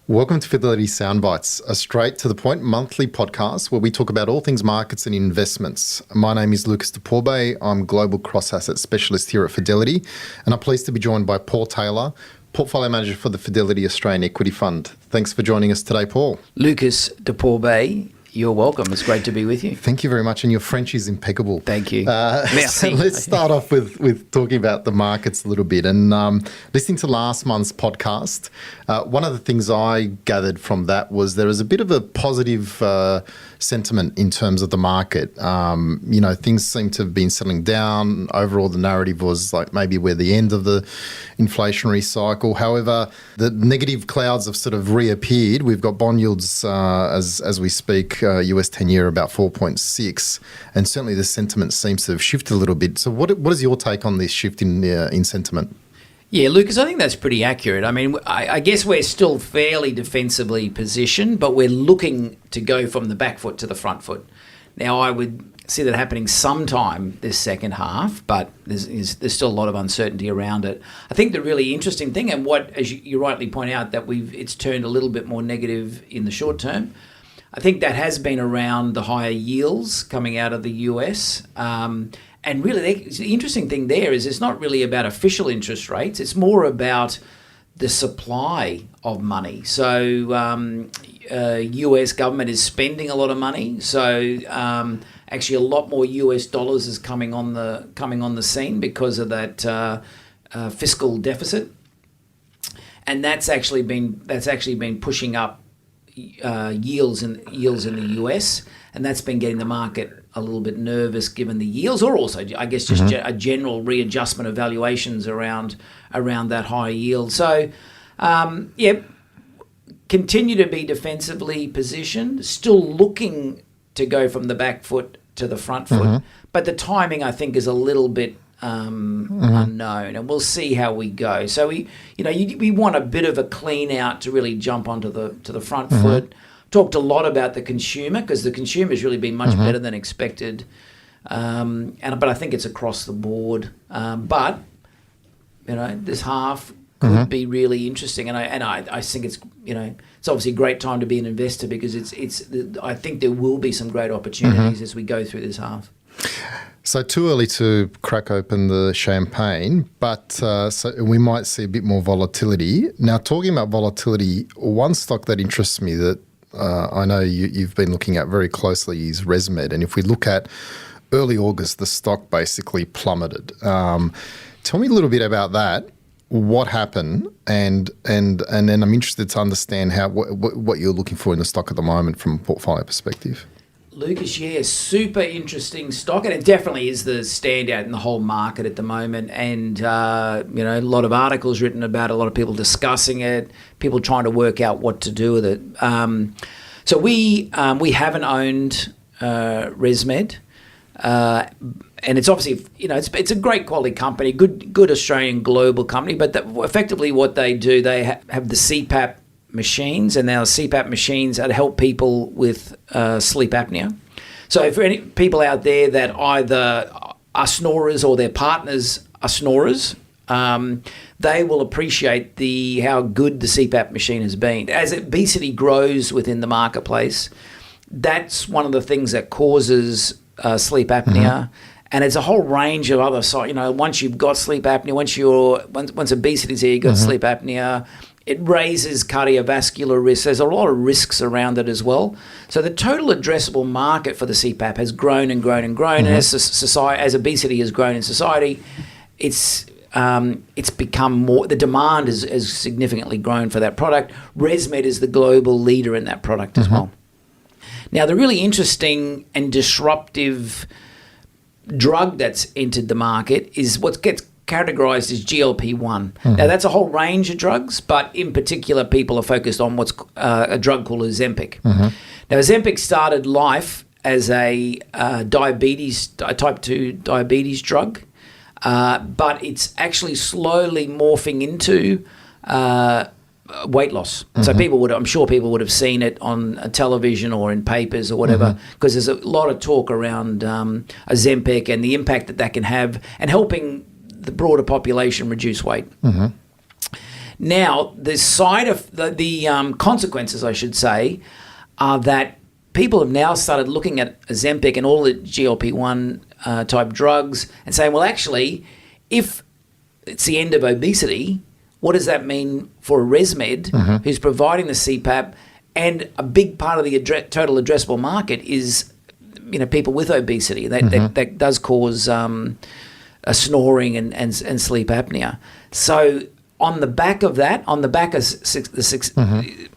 Welcome to Fidelity Soundbites, a straight-to-the-point monthly podcast where we talk about all things markets and investments. My name is Lucas DePorbe. I'm Global Cross-Asset Specialist here at Fidelity, and I'm pleased to be joined by Paul Taylor, Portfolio Manager for the Fidelity Australian Equity Fund. Thanks for joining us today, Paul. Lucas DePorbe, you're welcome. It's great to be with you. Thank you very much, and your French is impeccable. Thank you. So let's start off with talking about the markets a little bit. And listening to last month's podcast, one of the things I gathered from that was there was a bit of a positive sentiment in terms of the market. Things seem to have been settling down. Overall, the narrative was like maybe we're the end of the inflationary cycle. However, the negative clouds have sort of reappeared. We've got bond yields as we speak, US 10-year about 4.6, and certainly the sentiment seems to have shifted a little bit. So what is your take on this shift in sentiment? Yeah, Lucas, I think that's pretty accurate. I mean, I guess we're still fairly defensively positioned, but we're looking to go from the back foot to the front foot. Now, I would see that happening sometime this second half, but there's still a lot of uncertainty around it. I think the really interesting thing, and what, as you rightly point out, that it's turned a little bit more negative in the short term. I think that has been around the higher yields coming out of the US. And really, the interesting thing there is it's not really about official interest rates. It's more about the supply of money. So US government is spending a lot of money. So actually a lot more US dollars is coming on the scene because of that fiscal deficit. And that's actually been pushing up yields in the US, and that's been getting the market a little bit nervous given the yields, or also I guess just a general readjustment of valuations around that high yield. So continue to be defensively positioned, still looking to go from the back foot to the front foot, but the timing I think is a little bit unknown, and we'll see how we go. So we want a bit of a clean out to really jump onto the front foot. Talked a lot about the consumer because the consumer's really been much better than expected, but I think it's across the board. But this half could be really interesting, and I think it's it's obviously a great time to be an investor because I think there will be some great opportunities as we go through this half. So too early to crack open the champagne, but so we might see a bit more volatility. Now, talking about volatility, one stock that interests me that I know you've been looking at very closely is ResMed. And if we look at early August, the stock basically plummeted. Tell me a little bit about that. What happened? And then I'm interested to understand what you're looking for in the stock at the moment from a portfolio perspective. Lucas, yeah, super interesting stock, and it definitely is the standout in the whole market at the moment. And a lot of articles written about it, a lot of people discussing it, people trying to work out what to do with it. So we haven't owned ResMed, and it's obviously it's a great quality company, good Australian global company. But effectively, what they do, they have the CPAP machines, and our CPAP machines that help people with sleep apnea. So for any people out there that either are snorers or their partners are snorers, they will appreciate how good the CPAP machine has been. As obesity grows within the marketplace, that's one of the things that causes sleep apnea. And it's a whole range of other, once you've got sleep apnea, once obesity's here, you've got sleep apnea. It raises cardiovascular risk. There's a lot of risks around it as well. So the total addressable market for the CPAP has grown and grown and grown. And as obesity has grown in society, it's become more. The demand has significantly grown for that product. ResMed is the global leader in that product as well. Now, the really interesting and disruptive drug that's entered the market is what gets categorized as GLP-1. Now, that's a whole range of drugs, but in particular, people are focused on what's a drug called Ozempic. Now, Ozempic started life as a type 2 diabetes drug, but it's actually slowly morphing into weight loss. So I'm sure people would have seen it on television or in papers or whatever, because there's a lot of talk around Ozempic and the impact that can have and helping the broader population reduce weight. Now, the side of the consequences, I should say, are that people have now started looking at Ozempic and all the GLP-1 type drugs and saying, well, actually, if it's the end of obesity, what does that mean for ResMed, who's providing the CPAP, and a big part of the total addressable market is, people with obesity. That does cause a snoring and sleep apnea. So on the back of that, on the back of the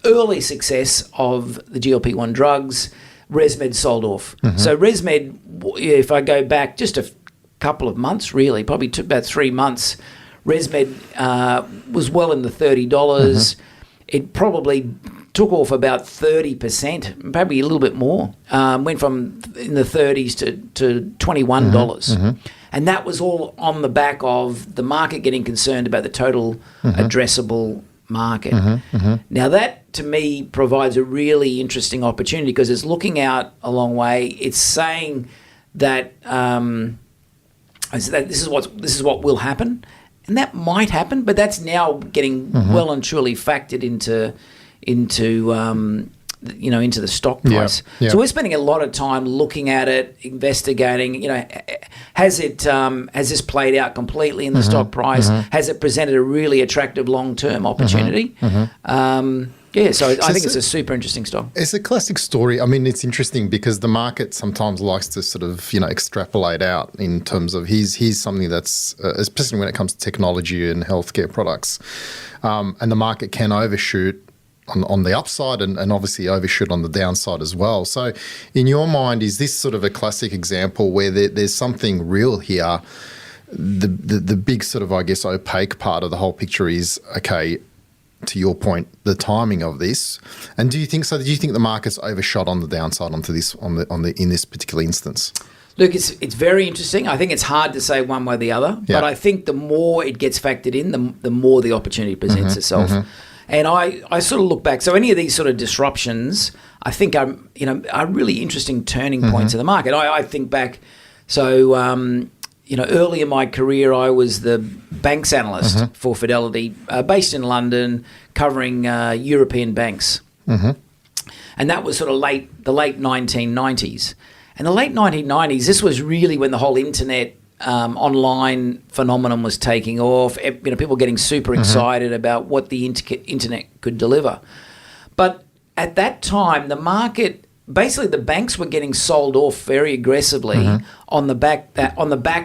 early success of the GLP-1 drugs, ResMed sold off. So ResMed, if I go back just a couple of months, really, probably took about 3 months, ResMed was well in the $30. It probably took off about 30%, probably a little bit more. Went from in the 30s to $21. And that was all on the back of the market getting concerned about the total addressable market. Now that, to me, provides a really interesting opportunity because it's looking out a long way. It's saying that, this is what will happen. And that might happen, but that's now getting well and truly factored into the stock price. So we're spending a lot of time looking at it, investigating. Has this played out completely in the stock price? Has it presented a really attractive long-term opportunity? So I think it's a super interesting stock. It's a classic story. I mean, it's interesting because the market sometimes likes to sort of, extrapolate out in terms of here's something that's, especially when it comes to technology and healthcare products, and the market can overshoot on the upside and obviously overshoot on the downside as well. So in your mind, is this sort of a classic example where there's something real here? The big sort of, I guess, opaque part of the whole picture is, okay, to your point, the timing of this. And do you think the market's overshot on the downside onto this in this particular instance? Look, it's very interesting. I think it's hard to say one way or the other, but I think the more it gets factored in, the more the opportunity presents itself. And I sort of look back. So any of these sort of disruptions, I think are really interesting turning points in the market. I think back. So early in my career, I was the banks analyst for Fidelity, based in London, covering European banks. And that was sort of the late 1990s. And the late 1990s, this was really when the whole internet online phenomenon was taking off. People getting super excited about what the internet could deliver. But at that time, the market, basically the banks were getting sold off very aggressively on the back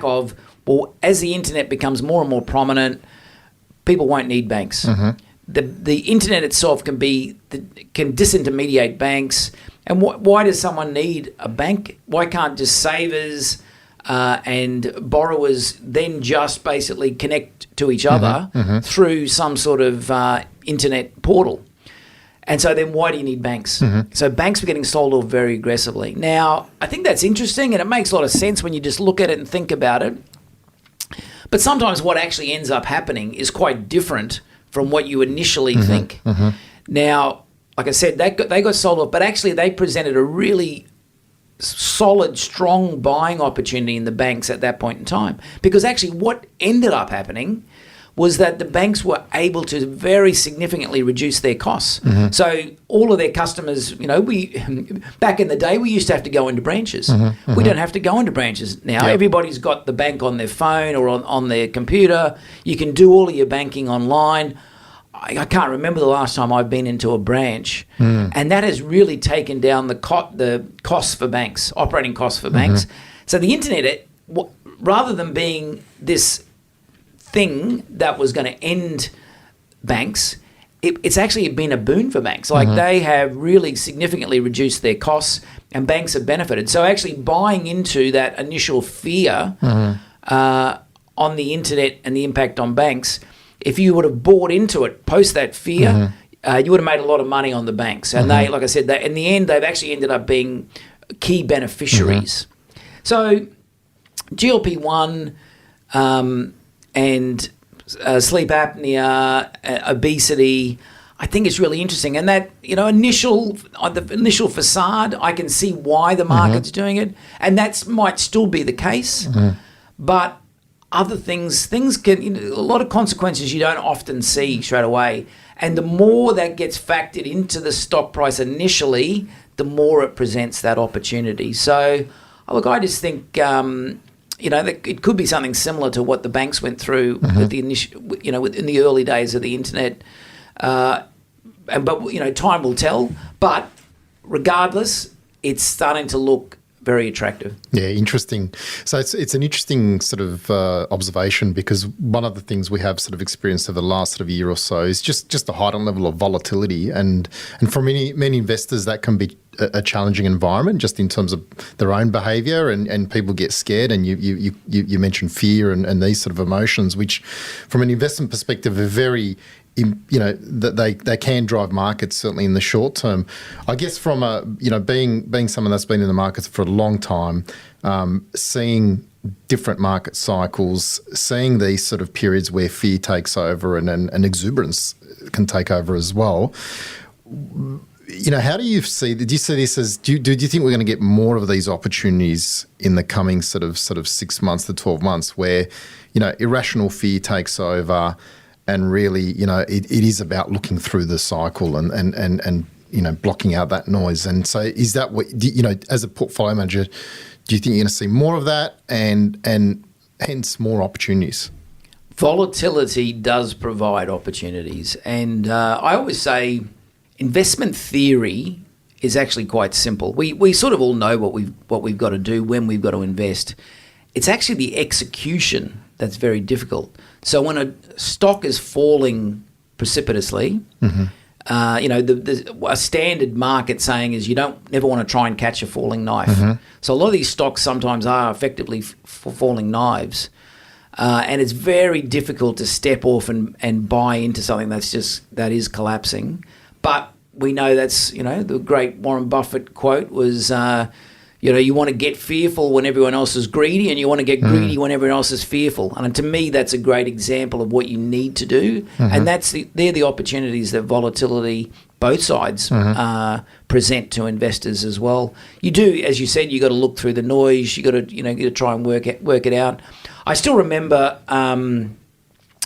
of, well, as the internet becomes more and more prominent, people won't need banks. The internet itself can disintermediate banks. And why does someone need a bank? Why can't just savers and borrowers then just basically connect to each other through some sort of internet portal? And so then why do you need banks? So banks were getting sold off very aggressively. Now, I think that's interesting and it makes a lot of sense when you just look at it and think about it. But sometimes what actually ends up happening is quite different from what you initially think. Now, like I said, they got sold off, but actually they presented a really solid, strong buying opportunity in the banks at that point in time. Because actually what ended up happening was that the banks were able to very significantly reduce their costs. So all of their customers, back in the day, we used to have to go into branches. We don't have to go into branches now. Everybody's got the bank on their phone or on their computer. You can do all of your banking online. I can't remember the last time I've been into a branch, and that has really taken down the costs for banks, operating costs for banks. So the internet, rather than being this thing that was going to end banks, it's actually been a boon for banks. Like they have really significantly reduced their costs, and banks have benefited. So actually buying into that initial fear on the internet and the impact on banks, if you would have bought into it post that fear, you would have made a lot of money on the banks. And they, like I said, in the end, they've actually ended up being key beneficiaries. So GLP-1 and sleep apnea, obesity, I think it's really interesting. And that, the initial facade, I can see why the market's doing it. And that might still be the case. But other things can, a lot of consequences you don't often see straight away. And the more that gets factored into the stock price initially, the more it presents that opportunity. So, look, I just think, that it could be something similar to what the banks went through with the initial, in the early days of the internet. But time will tell. But regardless, it's starting to look very attractive. Yeah, interesting. So it's an interesting sort of observation, because one of the things we have sort of experienced over the last sort of year or so is just a heightened level of volatility, and for many investors that can be a challenging environment just in terms of their own behaviour, and people get scared, and you mentioned fear and these sort of emotions, which from an investment perspective are very, that they can drive markets certainly in the short term. I guess from being someone that's been in the markets for a long time, seeing different market cycles, seeing these sort of periods where fear takes over and exuberance can take over as well. How do you see this as? Do you think we're going to get more of these opportunities in the coming sort of 6 months to 12 months, where irrational fear takes over? And really, it is about looking through the cycle and blocking out that noise. And so, is that what as a portfolio manager, do you think you're going to see more of that and hence more opportunities? Volatility does provide opportunities, and I always say investment theory is actually quite simple. We sort of all know what we've got to do when we've got to invest. It's actually the execution that's very difficult. So when a stock is falling precipitously, a standard market saying is you never want to try and catch a falling knife. So a lot of these stocks sometimes are effectively falling knives, and it's very difficult to step off and buy into something that is collapsing. But we know that's the great Warren Buffett quote was. You want to get fearful when everyone else is greedy, and you want to get greedy when everyone else is fearful. And to me, that's a great example of what you need to do. And they're the opportunities that volatility, both sides, present to investors as well. You do, as you said, you got to look through the noise. You got to try and work it out. I still remember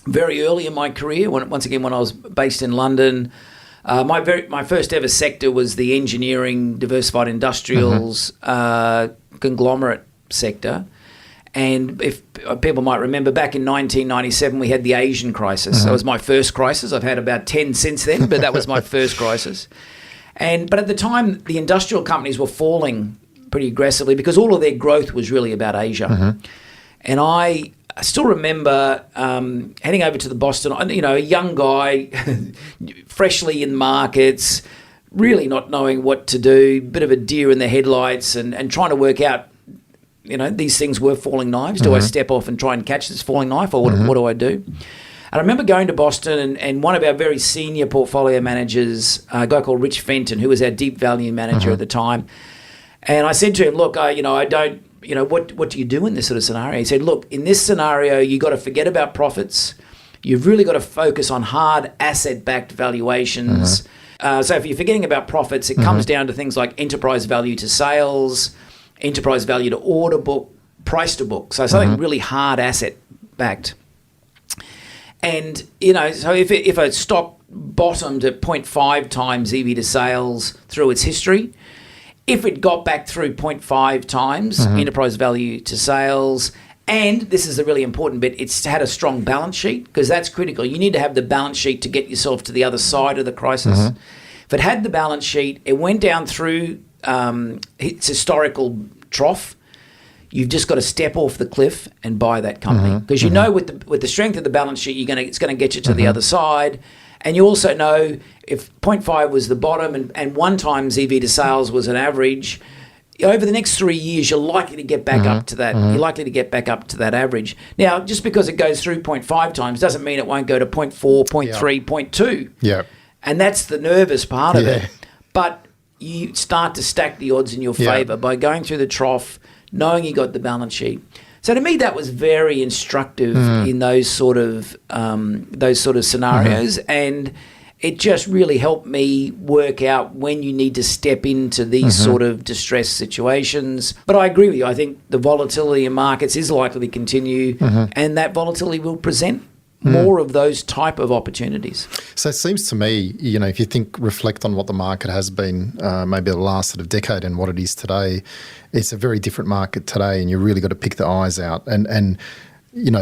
very early in my career, when I was based in London. My first ever sector was the engineering, diversified industrials conglomerate sector. And if people might remember, back in 1997, we had the Asian crisis. That was my first crisis. I've had about 10 since then, but that was my first crisis. But at the time, the industrial companies were falling pretty aggressively because all of their growth was really about Asia. And I still remember heading over to the Boston, a young guy, freshly in markets, really not knowing what to do, bit of a deer in the headlights, and trying to work out, these things were falling knives. Do I step off and try and catch this falling knife, or what do I do? And I remember going to Boston, and one of our very senior portfolio managers, a guy called Rich Fenton, who was our deep value manager at the time, and I said to him, look, I don't, what do you do in this sort of scenario? He said, look, in this scenario, you got to forget about profits. You've really got to focus on hard asset-backed valuations. So if you're forgetting about profits, it comes down to things like enterprise value to sales, enterprise value to order book, price to book. So something really hard asset-backed. And, so if a stock bottomed at 0.5 times EV to sales through its history, if it got back through 0.5 times enterprise value to sales, and this is a really important bit, it's had a strong balance sheet, because that's critical. You need to have the balance sheet to get yourself to the other side of the crisis. If it had the balance sheet, it went down through its historical trough, you've just got to step off the cliff and buy that company, because with the strength of the balance sheet, it's going to get you to the other side. And you also know if 0.5 was the bottom and 1 times EV to sales was an average, over the next 3 years, you're likely to get back up to that. You're likely to get back up to that average. Now, just because it goes through 0.5 times doesn't mean it won't go to 0.4, 0.3, 0.2. Yeah. And that's the nervous part of it. But you start to stack the odds in your favour by going through the trough, knowing you got the balance sheet. So to me, that was very instructive in those sort of scenarios, and it just really helped me work out when you need to step into these sort of distressed situations. But I agree with you. I think the volatility in markets is likely to continue, and that volatility will present more of those type of opportunities. So it seems to me, if you reflect on what the market has been maybe the last sort of decade and what it is today, it's a very different market today, and you really got to pick the eyes out. And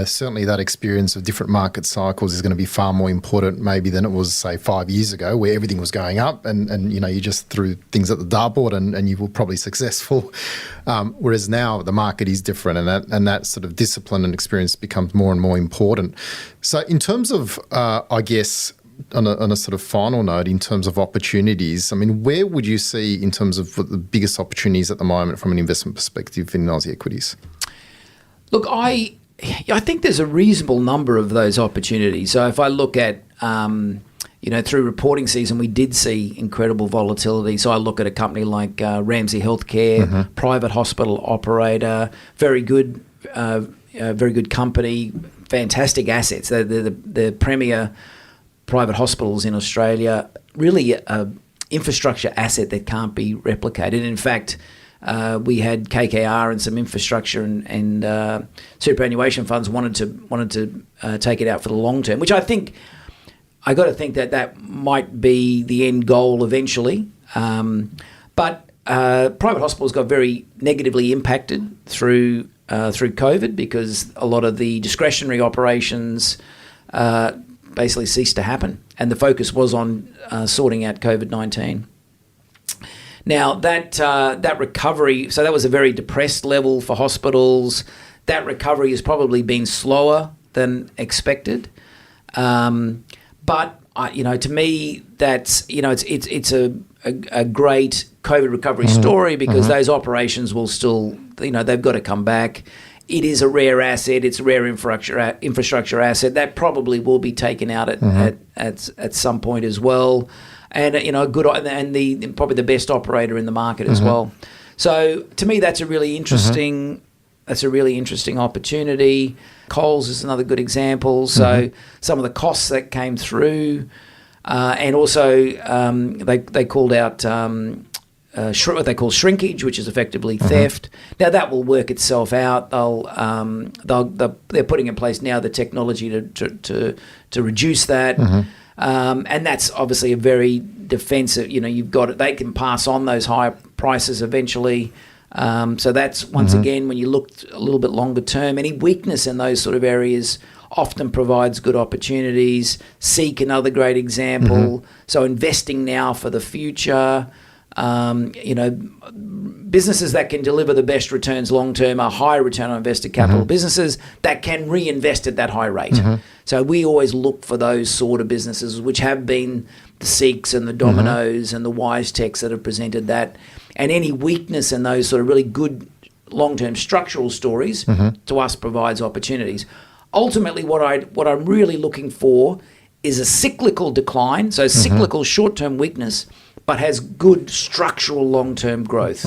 certainly that experience of different market cycles is going to be far more important maybe than it was, say, 5 years ago, where everything was going up and you just threw things at the dartboard and you were probably successful. Whereas now the market is different, and that sort of discipline and experience becomes more and more important. So in terms of, I guess, on a sort of final note, in terms of opportunities, I mean, where would you see in terms of what the biggest opportunities at the moment from an investment perspective in Aussie equities? Look, I think there's a reasonable number of those opportunities. So if I look at, through reporting season, we did see incredible volatility. So I look at a company like Ramsay Healthcare, private hospital operator, very good company, fantastic assets. They're the premier private hospitals in Australia, really an infrastructure asset that can't be replicated. In fact, we had KKR and some infrastructure and superannuation funds wanted to take it out for the long term, which I got to think that might be the end goal eventually. But private hospitals got very negatively impacted through COVID because a lot of the discretionary operations basically ceased to happen, and the focus was on sorting out COVID-19. Now, that recovery, so that was a very depressed level for hospitals. That recovery has probably been slower than expected. But, to me, that's, it's a great COVID recovery story because those operations will still, they've got to come back. It is a rare asset. It's a rare infrastructure asset. That probably will be taken out at some point as well. And probably the best operator in the market as well. So to me, that's a really interesting opportunity. Coles is another good example. So some of the costs that came through, and also they called out what they call shrinkage, which is effectively theft. Now that will work itself out. They're putting in place now the technology to reduce that. And that's obviously a very defensive, you've got it. They can pass on those higher prices eventually. So that's, once again, when you look a little bit longer term, any weakness in those sort of areas often provides good opportunities. Seek, another great example. So investing now for the future. Businesses that can deliver the best returns long term are high return on invested capital businesses that can reinvest at that high rate. So we always look for those sort of businesses, which have been the Seeks and the Dominoes and the WiseTechs that have presented that. And any weakness in those sort of really good long-term structural stories to us provides opportunities. Ultimately, what I'm really looking for is a cyclical decline, so cyclical short-term weakness, but has good structural long-term growth.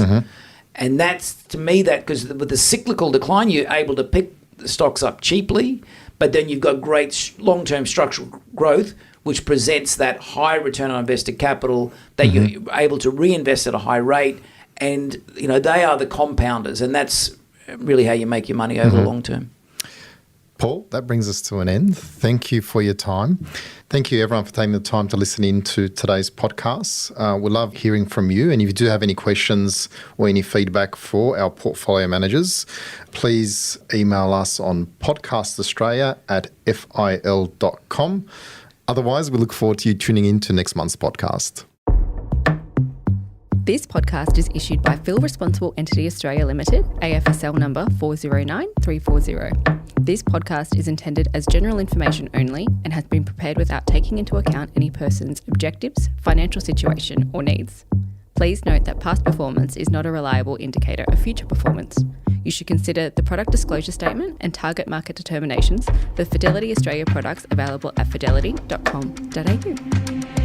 And that's, to me, that because with the cyclical decline, you're able to pick the stocks up cheaply, but then you've got great long-term structural growth, which presents that high return on invested capital that you're able to reinvest at a high rate. And, they are the compounders, and that's really how you make your money over the long term. Paul, that brings us to an end. Thank you for your time. Thank you, everyone, for taking the time to listen in to today's podcast. We love hearing from you. And if you do have any questions or any feedback for our portfolio managers, please email us on podcastaustralia@fil.com. Otherwise, we look forward to you tuning in to next month's podcast. This podcast is issued by Phil Responsible Entity Australia Limited, AFSL number 409340. This podcast is intended as general information only and has been prepared without taking into account any person's objectives, financial situation or needs. Please note that past performance is not a reliable indicator of future performance. You should consider the product disclosure statement and target market determinations for Fidelity Australia products available at fidelity.com.au.